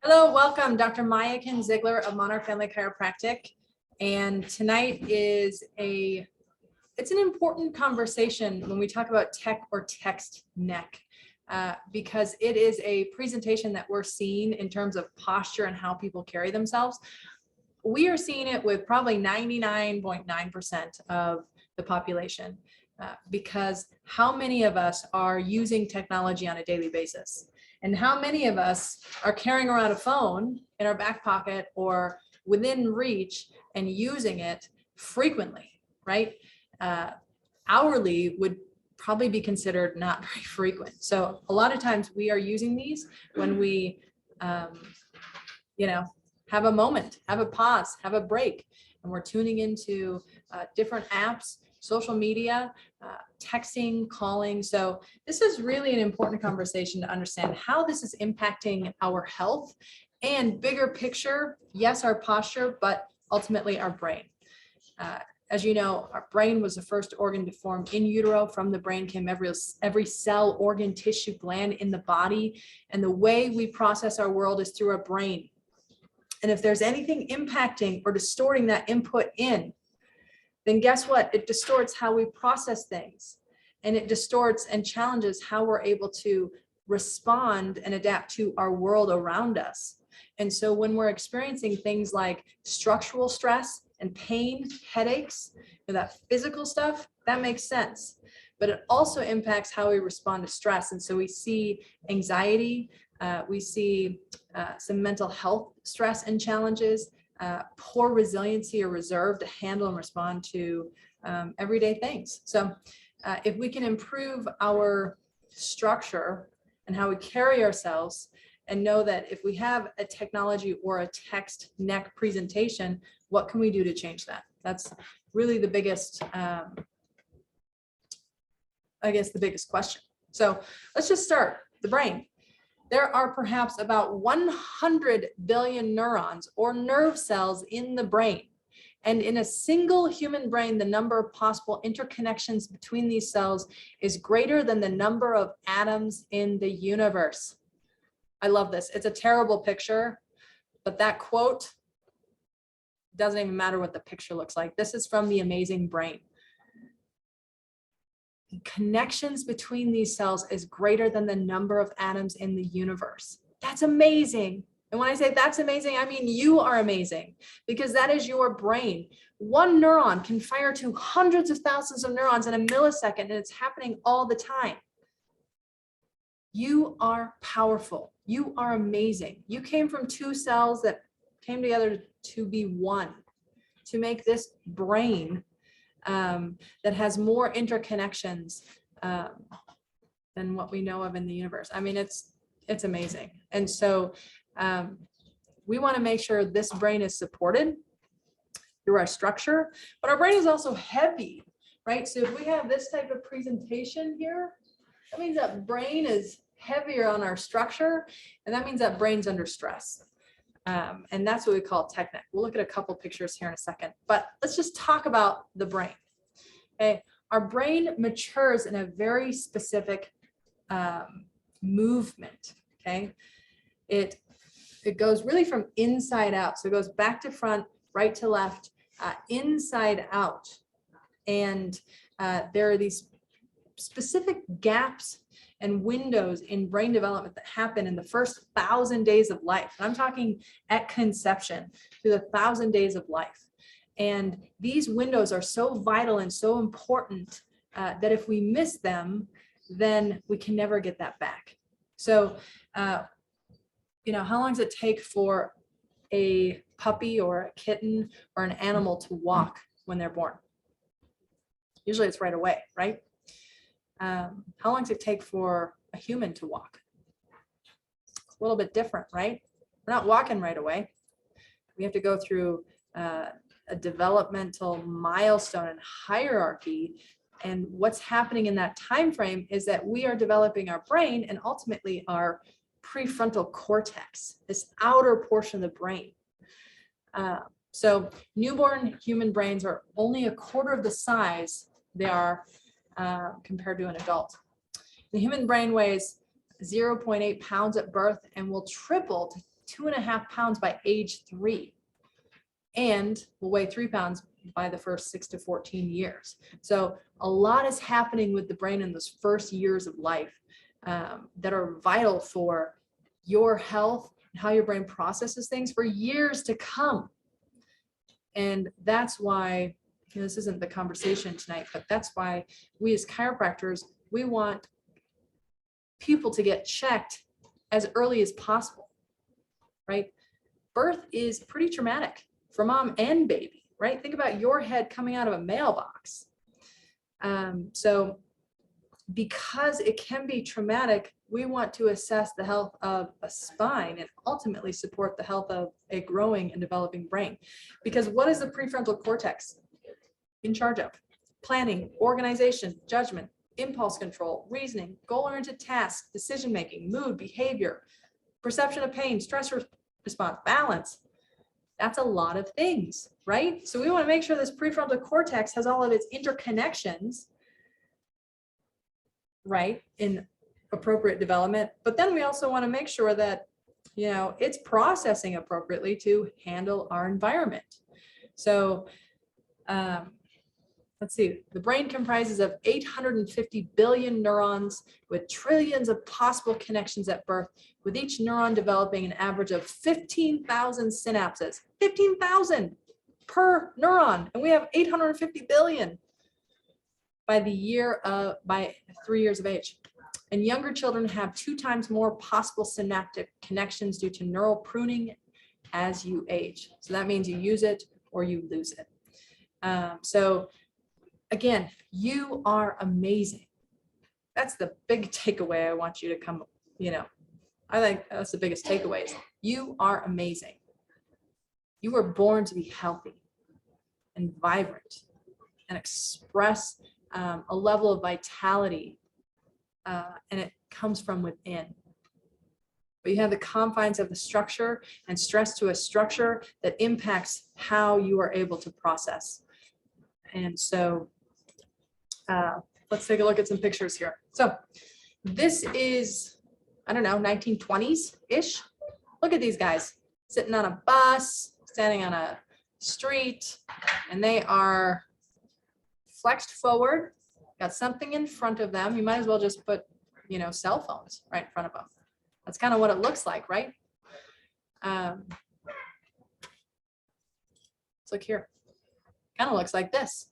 Hello, welcome, Dr. Miaken Zeigler of Monarch Family Chiropractic. And tonight is it's an important conversation when we talk about tech or text neck, because it is a presentation that we're seeing in terms of posture and how people carry themselves. We are seeing it with probably 99.9% of the population, because how many of us are using technology on a daily basis? And how many of us are carrying around a phone in our back pocket or within reach and using it frequently, right? Hourly would probably be considered not very frequent. So a lot of times we are using these when we, have a moment, have a pause, have a break, and we're tuning into different apps, social media, texting, calling. So this is really an important conversation to understand how this is impacting our health and bigger picture, yes, our posture, but ultimately our brain. As you know, our brain was the first organ to form in utero. From the brain came every cell, organ, tissue, gland in the body. And the way we process our world is through our brain. And if there's anything impacting or distorting that input in, then guess what? It distorts how we process things, and it distorts and challenges how we're able to respond and adapt to our world around us. And so when we're experiencing things like structural stress and pain, headaches, that physical stuff, that makes sense. But it also impacts how we respond to stress. And so we see anxiety, we see some mental health stress and challenges, poor resiliency or reserve to handle and respond to everyday things. So if we can improve our structure and how we carry ourselves, and know that if we have a technology or a text neck presentation, what can we do to change that? That's really the biggest, the biggest question. So let's just start. The brain. There are perhaps about 100 billion neurons or nerve cells in the brain. And in a single human brain, the number of possible interconnections between these cells is greater than the number of atoms in the universe. I love this. It's a terrible picture, but that quote doesn't even matter what the picture looks like. This is from The Amazing Brain. The connections between these cells is greater than the number of atoms in the universe. That's amazing. And when I say that's amazing, I mean you are amazing, because that is your brain. One neuron can fire to hundreds of thousands of neurons in a millisecond, and it's happening all the time. You are powerful. You are amazing. You came from two cells that came together to be one, to make this brain that has more interconnections than what we know of in the universe. I mean, it's amazing. And so we want to make sure this brain is supported through our structure, but our brain is also heavy, right? So if we have this type of presentation here, that means that brain is heavier on our structure, and that means that brain's under stress. And that's what we call tech neck. We'll look at a couple pictures here in a second, but let's just talk about the brain. Okay, our brain matures in a very specific movement. Okay, it goes really from inside out, so it goes back to front, right to left, inside out, and there are these specific gaps and windows in brain development that happen in the first 1,000 days of life. And I'm talking at conception through the 1,000 days of life. And these windows are so vital and so important that if we miss them, then we can never get that back. So, how long does it take for a puppy or a kitten or an animal to walk when they're born? Usually it's right away, right? How long does it take for a human to walk? It's a little bit different, right? We're not walking right away. We have to go through a developmental milestone and hierarchy. And what's happening in that time frame is that we are developing our brain and ultimately our prefrontal cortex, this outer portion of the brain. So newborn human brains are only a quarter of the size they are compared to an adult. The human brain weighs 0.8 pounds at birth and will triple 2.5 pounds by age 3 and will weigh 3 pounds by the first 6 to 14 years. So a lot is happening with the brain in those first years of life that are vital for your health and how your brain processes things for years to come. And that's why, this isn't the conversation tonight, but that's why we as chiropractors, we want people to get checked as early as possible, right? Birth is pretty traumatic for mom and baby, right? Think about your head coming out of a mailbox. So because it can be traumatic, we want to assess the health of a spine and ultimately support the health of a growing and developing brain. Because what is the prefrontal cortex in charge of? Planning, organization, judgment, impulse control, reasoning, goal-oriented tasks, decision-making, mood, behavior, perception of pain, stress response, balance. That's a lot of things, right? So we want to make sure this prefrontal cortex has all of its interconnections, right, in appropriate development. But then we also want to make sure that, it's processing appropriately to handle our environment. So let's see, the brain comprises of 850 billion neurons with trillions of possible connections at birth, with each neuron developing an average of 15,000 synapses, 15,000 per neuron. And we have 850 billion by 3 years of age. And younger children have 2 times more possible synaptic connections due to neural pruning as you age. So that means you use it or you lose it. So again, you are amazing. That's the big takeaway I want you to come, I think that's the biggest takeaway is you are amazing. You were born to be healthy and vibrant and express a level of vitality, and it comes from within. But you have the confines of the structure and stress to a structure that impacts how you are able to process. And so let's take a look at some pictures here. So this is, 1920s-ish. Look at these guys sitting on a bus, standing on a street, and they are flexed forward, got something in front of them. You might as well just put, cell phones right in front of them. That's kind of what it looks like, right? Let's look here. Kind of looks like this.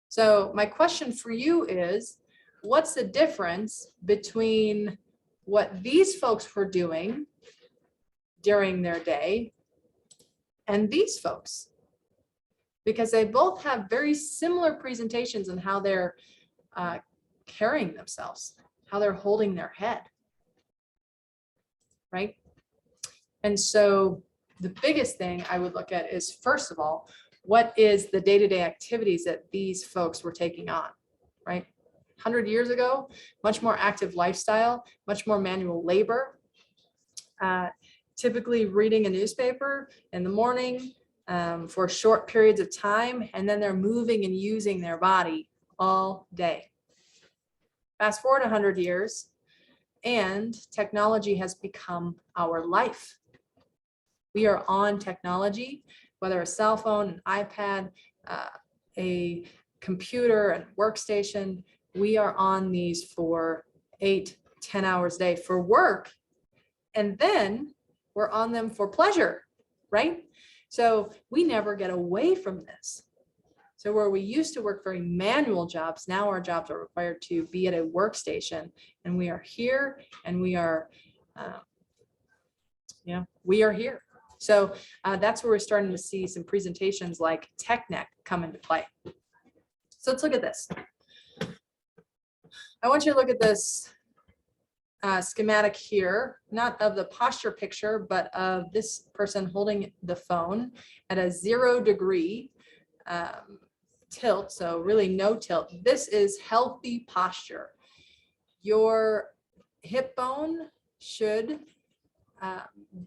So my question for you is, what's the difference between what these folks were doing during their day and these folks? Because they both have very similar presentations in how they're carrying themselves, how they're holding their head, right? And so the biggest thing I would look at is, first of all, what is the day-to-day activities that these folks were taking on, right? 100 years ago, much more active lifestyle, much more manual labor, typically reading a newspaper in the morning for short periods of time, and then they're moving and using their body all day. Fast forward 100 years, and technology has become our life. We are on technology, whether a cell phone, an iPad, a computer, and workstation. We are on these for 8-10 hours a day for work, and then we're on them for pleasure, right? So we never get away from this. So where we used to work very manual jobs, now our jobs are required to be at a workstation, and we are here, and we are, we are here. So that's where we're starting to see some presentations like TechNet come into play. So let's look at this. I want you to look at this schematic here, not of the posture picture, but of this person holding the phone at a 0 degree tilt, so really no tilt. This is healthy posture. Your hip bone should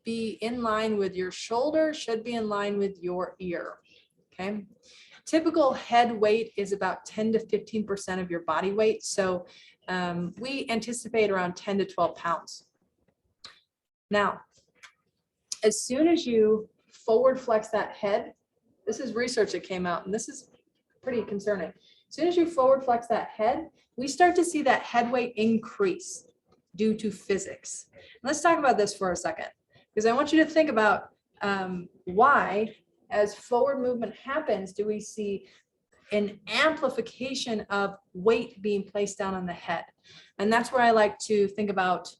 be in line with your shoulder, should be in line with your ear, okay? Typical head weight is about 10 to 15% of your body weight. So we anticipate around 10 to 12 pounds. Now, as soon as you forward flex that head, this is research that came out, and this is pretty concerning. As soon as you forward flex that head, we start to see that head weight increase due to physics. Let's talk about this for a second, because I want you to think about why, as forward movement happens, do we see an amplification of weight being placed down on the head. And that's where I like to think about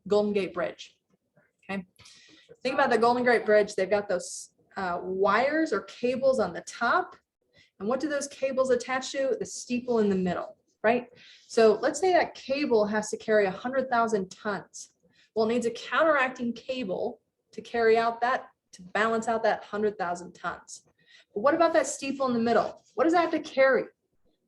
Golden Gate Bridge. Okay, think about the Golden Gate Bridge. They've got those wires or cables on the top. And what do those cables attach to? The steeple in the middle, right? So let's say that cable has to carry 100,000 tons. Well, it needs a counteracting cable to carry out that, to balance out that 100,000 tons. But what about that steeple in the middle? What does that have to carry,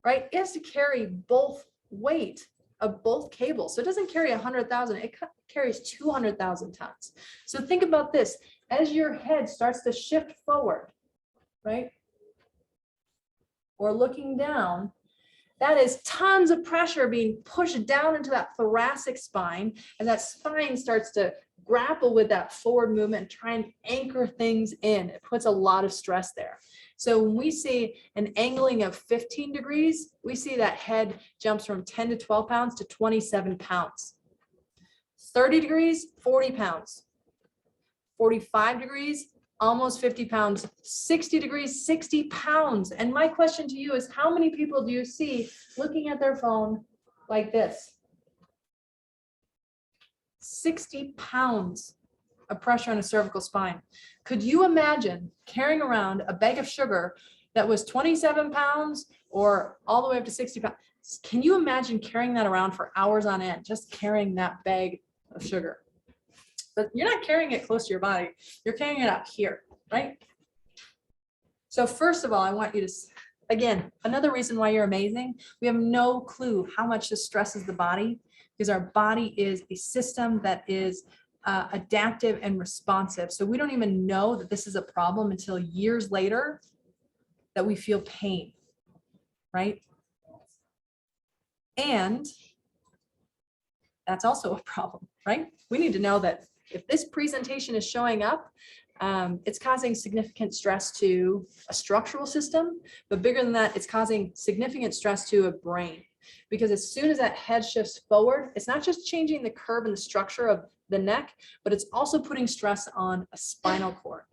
right? It has to carry both weight of both cables. So it doesn't carry 100,000, it carries 200,000 tons. So think about this, as your head starts to shift forward, right? Or looking down, that is tons of pressure being pushed down into that thoracic spine, and that spine starts to grapple with that forward movement and try and anchor things in. It puts a lot of stress there. So when we see an angling of 15 degrees, we see that head jumps from 10 to 12 pounds to 27 pounds. 30 degrees, 40 pounds. 45 degrees, almost 50 pounds. 60 degrees, 60 pounds. And my question to you is, how many people do you see looking at their phone like this? 60 pounds of pressure on a cervical spine. Could you imagine carrying around a bag of sugar that was 27 pounds or all the way up to 60 pounds? Can you imagine carrying that around for hours on end, just carrying that bag of sugar? But you're not carrying it close to your body. You're carrying it up here, right? So first of all, I want you to, again, another reason why you're amazing. We have no clue how much this stresses the body, because our body is a system that is adaptive and responsive. So we don't even know that this is a problem until years later that we feel pain, right? And that's also a problem, right? We need to know that if this presentation is showing up, it's causing significant stress to a structural system, but bigger than that, it's causing significant stress to a brain. Because as soon as that head shifts forward, it's not just changing the curve and the structure of the neck, but it's also putting stress on a spinal cord.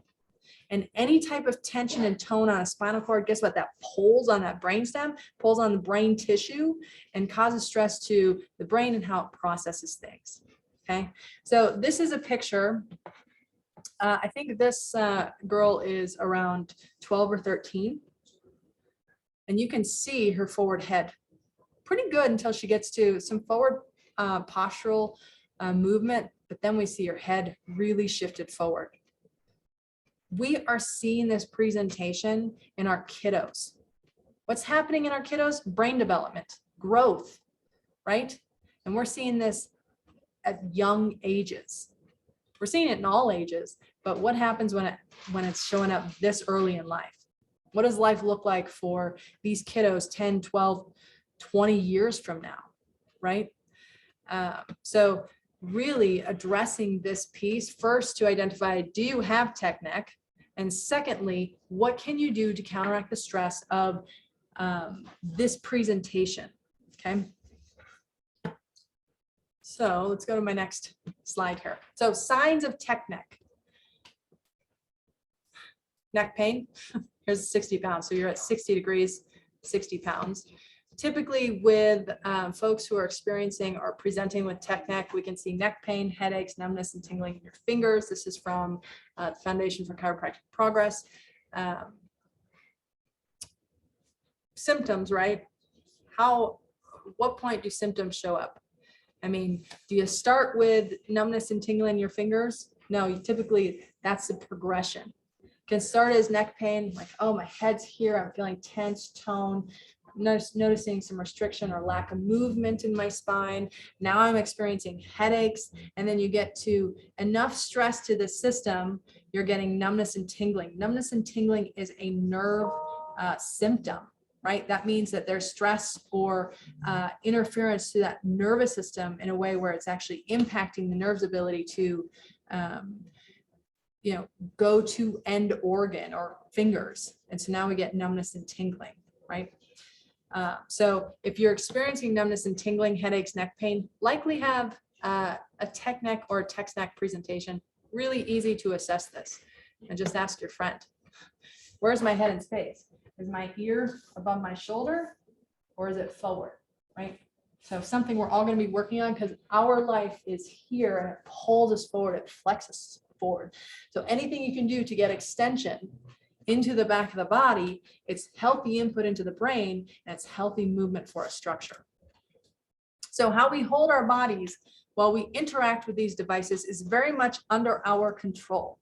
And any type of tension and tone on a spinal cord, guess what? That pulls on that brainstem, pulls on the brain tissue, and causes stress to the brain and how it processes things. Okay, so this is a picture. I think this girl is around 12 or 13. And you can see her forward head pretty good until she gets to some forward postural movement, but then we see her head really shifted forward. We are seeing this presentation in our kiddos. What's happening in our kiddos? Brain development, growth, right? And we're seeing this at young ages. We're seeing it in all ages, but what happens when it's showing up this early in life? What does life look like for these kiddos 10, 12, 20 years from now, right? So really addressing this piece first to identify, do you have tech neck? And secondly, what can you do to counteract the stress of this presentation, okay? So let's go to my next slide here. So signs of tech neck. Neck pain, here's 60 pounds. So you're at 60 degrees, 60 pounds. Typically with folks who are experiencing or presenting with tech neck, we can see neck pain, headaches, numbness, and tingling in your fingers. This is from the Foundation for Chiropractic Progress. Symptoms, right? What point do symptoms show up? I mean, do you start with numbness and tingling in your fingers? No, typically that's the progression. Can start as neck pain, like, oh, my head's here, I'm feeling tense, tone, noticing some restriction or lack of movement in my spine. Now I'm experiencing headaches, and then you get to enough stress to the system, you're getting numbness and tingling. Numbness and tingling is a nerve symptom, right? That means that there's stress or interference to that nervous system in a way where it's actually impacting the nerve's ability to go to end organ or fingers. And so now we get numbness and tingling, right? So if you're experiencing numbness and tingling, headaches, neck pain, likely have a tech neck or a text neck presentation. Really easy to assess this. And just ask your friend, where's my head in space? Is my ear above my shoulder or is it forward, right? So something we're all going to be working on, because our life is here and it pulls us forward, it flexes us forward. So anything you can do to get extension into the back of the body, it's healthy input into the brain, and it's healthy movement for a structure. So how we hold our bodies while we interact with these devices is very much under our control.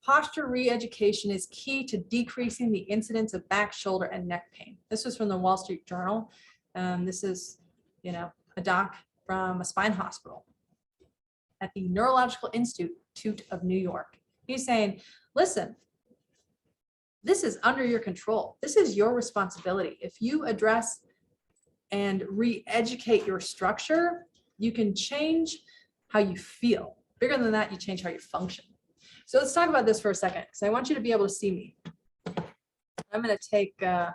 Posture re-education is key to decreasing the incidence of back, shoulder, and neck pain. This was from the Wall Street Journal. This is, a doc from a spine hospital at the Neurological Institute of New York. He's saying, listen, this is under your control. This is your responsibility. If you address and re-educate your structure, you can change how you feel. Bigger than that, you change how you function. So let's talk about this for a second, because I want you to be able to see me. I'm going to take, let's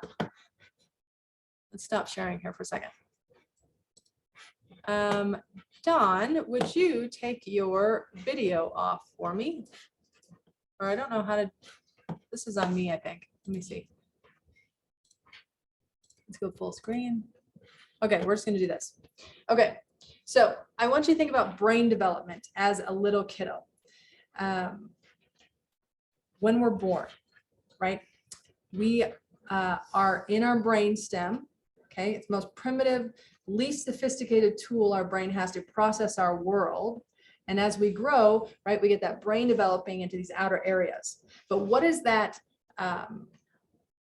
stop sharing here for a second. Dawn, would you take your video off for me? Or I don't know how to, this is on me, I think. Let me see. Let's go full screen. Okay, we're just going to do this. Okay, so I want you to think about brain development as a little kiddo. When we're born, right? We are in our brain stem. Okay, it's the most primitive, least sophisticated tool our brain has to process our world. And as we grow, right, we get that brain developing into these outer areas. But what is that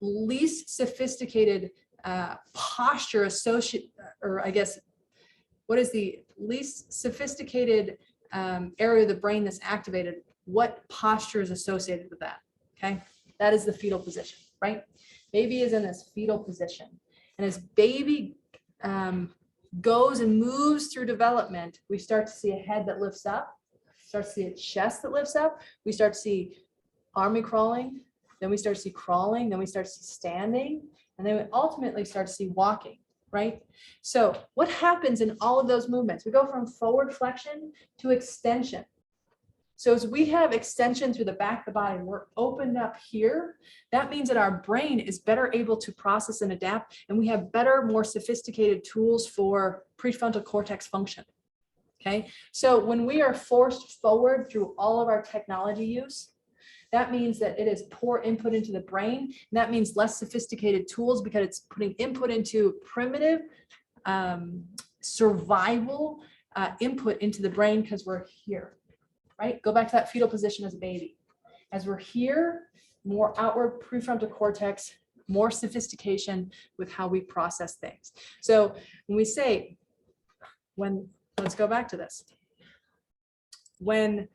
least sophisticated posture associated, or I guess, what is the least sophisticated area of the brain that's activated? What posture is associated with that? Okay, that is the fetal position, right? Baby is in this fetal position. And as baby goes and moves through development, we start to see a head that lifts up, start to see a chest that lifts up, we start to see army crawling, then we start to see crawling, then we start to see standing, and then we ultimately start to see walking, right? So what happens in all of those movements? We go from forward flexion to extension. So as we have extension through the back of the body, we're opened up here, that means that our brain is better able to process and adapt, and we have better, more sophisticated tools for prefrontal cortex function. Okay, so when we are forced forward through all of our technology use, that means that it is poor input into the brain, and that means less sophisticated tools, because it's putting input into primitive survival input into the brain, because we're here. Right? Go back to that fetal position as a baby. As we're here, more outward prefrontal cortex, more sophistication with how we process things. So when we say, let's go back to this. When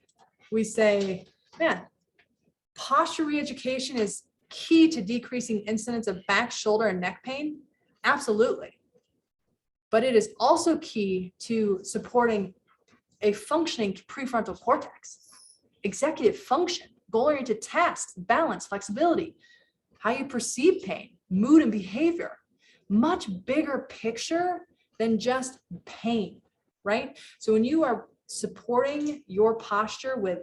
we say, man, posture re-education is key to decreasing incidence of back, shoulder, and neck pain, absolutely. But it is also key to supporting a functioning prefrontal cortex, executive function, goal-oriented tasks, balance, flexibility, how you perceive pain, mood and behavior, much bigger picture than just pain, right? So when you are supporting your posture with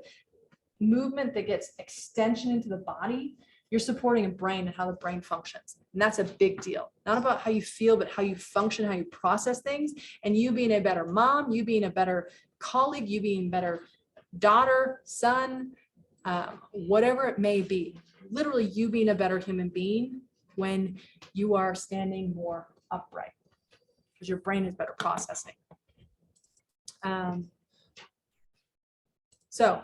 movement that gets extension into the body, you're supporting a brain and how the brain functions. And that's a big deal. Not about how you feel, but how you function, how you process things, and you being a better mom, you being a better colleague, you being better daughter, son, whatever it may be. Literally you being a better human being when you are standing more upright, because your brain is better processing. So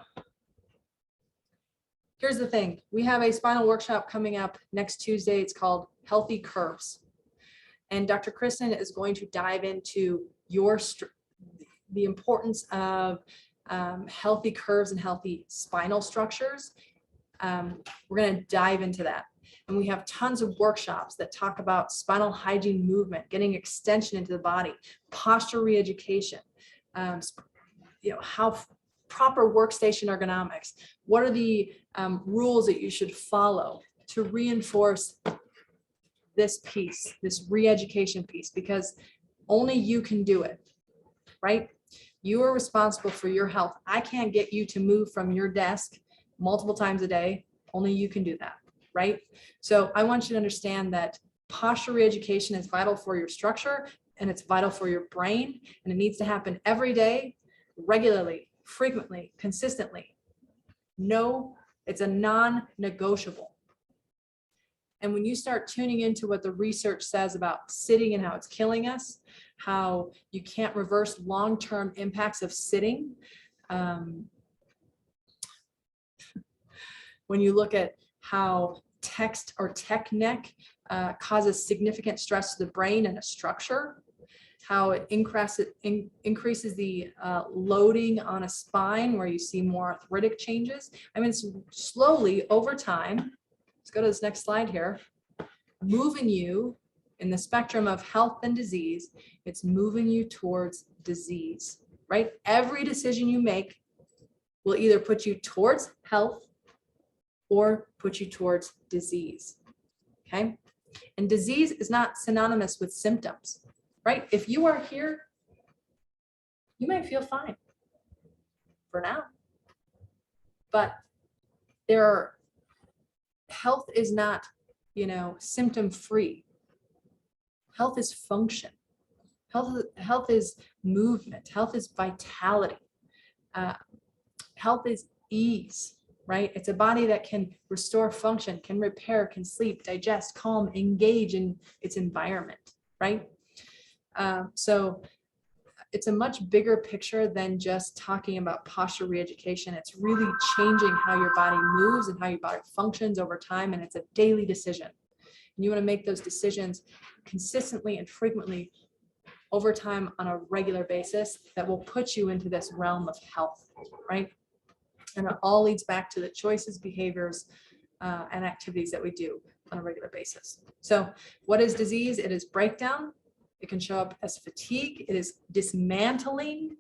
here's the thing. We have a spinal workshop coming up next Tuesday. It's called Healthy Curves. And Dr. Kristen is going to dive into the importance of healthy curves and healthy spinal structures. We're going to dive into that. And we have tons of workshops that talk about spinal hygiene movement, getting extension into the body, posture re-education, how proper workstation ergonomics? What are the rules that you should follow to reinforce this piece, this re-education piece? Because only you can do it, right? You are responsible for your health. I can't get you to move from your desk multiple times a day. Only you can do that, right? So I want you to understand that posture re-education is vital for your structure, and it's vital for your brain, and it needs to happen every day, regularly, frequently, consistently. No, it's a non-negotiable. And when you start tuning into what the research says about sitting and how it's killing us, how you can't reverse long-term impacts of sitting, when you look at how text or tech neck causes significant stress to the brain and a structure, how it increases the loading on a spine where you see more arthritic changes. I mean, it's slowly over time. Let's go to this next slide here. Moving you in the spectrum of health and disease, it's moving you towards disease, right? Every decision you make will either put you towards health or put you towards disease, okay? And disease is not synonymous with symptoms, right? If you are here, you might feel fine for now, but health is not, symptom free. Health is function. Health is movement. Health is vitality. Health is ease, right? It's a body that can restore function, can repair, can sleep, digest, calm, engage in its environment, right? So it's a much bigger picture than just talking about posture re-education. It's really changing how your body moves and how your body functions over time, and it's a daily decision. And you want to make those decisions consistently and frequently over time on a regular basis that will put you into this realm of health, right? And it all leads back to the choices, behaviors, and activities that we do on a regular basis. So what is disease? It is breakdown. It can show up as fatigue. It is dismantling.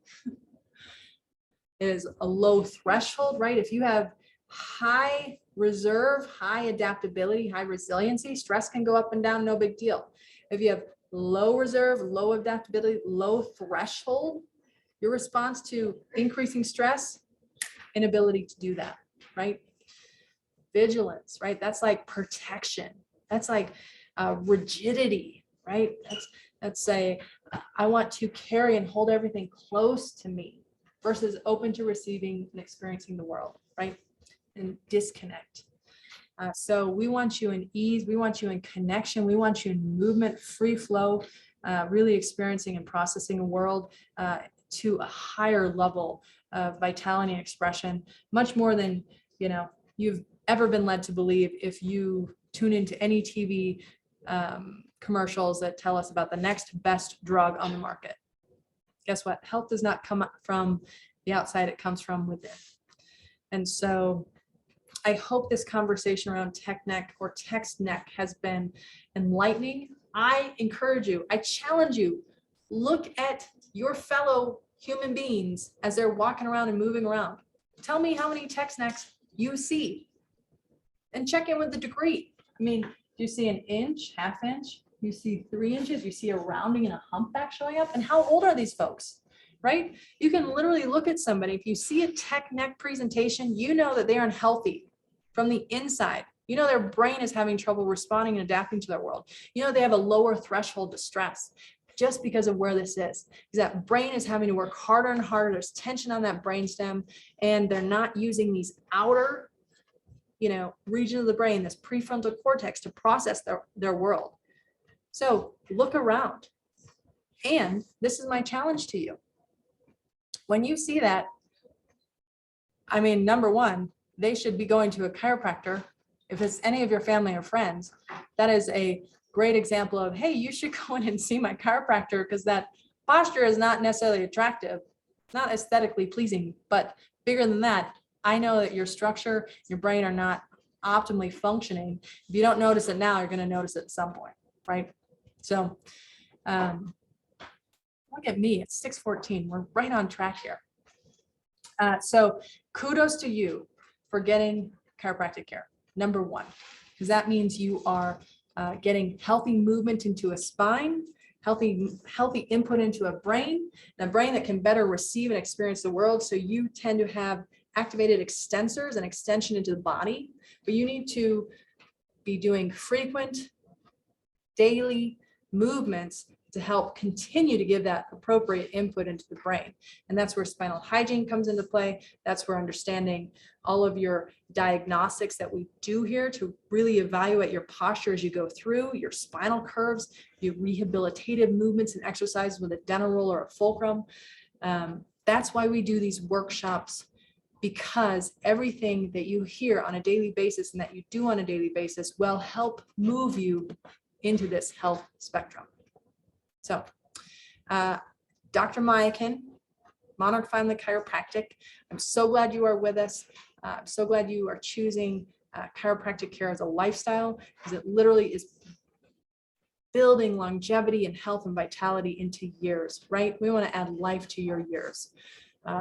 It is a low threshold, right? If you have high reserve, high adaptability, high resiliency, stress can go up and down, no big deal. If you have low reserve, low adaptability, low threshold, your response to increasing stress, inability to do that, right? Vigilance, right? That's like protection. That's like rigidity, right? That's I want to carry and hold everything close to me versus open to receiving and experiencing the world, right? And disconnect. So we want you in ease. We want you in connection. We want you in movement, free flow, really experiencing and processing a world to a higher level of vitality and expression, much more than, you've ever been led to believe if you tune into any TV commercials that tell us about the next best drug on the market. Guess what? Health does not come from the outside, it comes from within. And so I hope this conversation around tech neck or text neck has been enlightening. I encourage you, I challenge you, look at your fellow human beings as they're walking around and moving around. Tell me how many text necks you see and check in with the degree. I mean, do you see an inch, half inch? You see 3 inches, you see a rounding and a humpback showing up. And how old are these folks, right? You can literally look at somebody. If you see a tech neck presentation, you know that they are unhealthy from the inside. You know their brain is having trouble responding and adapting to their world. You know they have a lower threshold to stress just because of where this is. Because that brain is having to work harder and harder. There's tension on that brainstem, and they're not using these outer, region of the brain, this prefrontal cortex, to process their world. So look around. And this is my challenge to you. When you see that, I mean, number one, they should be going to a chiropractor. If it's any of your family or friends, that is a great example of, hey, you should go in and see my chiropractor, because that posture is not necessarily attractive, not aesthetically pleasing, but bigger than that, I know that your structure, your brain are not optimally functioning. If you don't notice it now, you're going to notice it at some point, right? So look at me, it's 6:14. We're right on track here. So kudos to you for getting chiropractic care, number one, because that means you are getting healthy movement into a spine, healthy input into a brain that can better receive and experience the world. So you tend to have activated extensors and extension into the body, but you need to be doing frequent daily movements to help continue to give that appropriate input into the brain. And that's where spinal hygiene comes into play. That's where understanding all of your diagnostics that we do here to really evaluate your posture as you go through, your spinal curves, your rehabilitative movements and exercises with a dental roll or a fulcrum. That's why we do these workshops, because everything that you hear on a daily basis and that you do on a daily basis will help move you into this health spectrum. So, Dr. Miaken, Monarch Family Chiropractic, I'm so glad you are with us. I'm so glad you are choosing chiropractic care as a lifestyle, because it literally is building longevity and health and vitality into years, right? We want to add life to your years.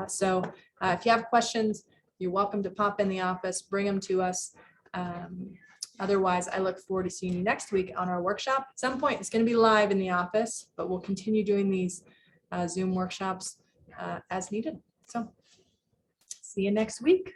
So if you have questions, you're welcome to pop in the office, bring them to us. Otherwise, I look forward to seeing you next week on our workshop. At some point, it's going to be live in the office, but we'll continue doing these Zoom workshops as needed. So see you next week.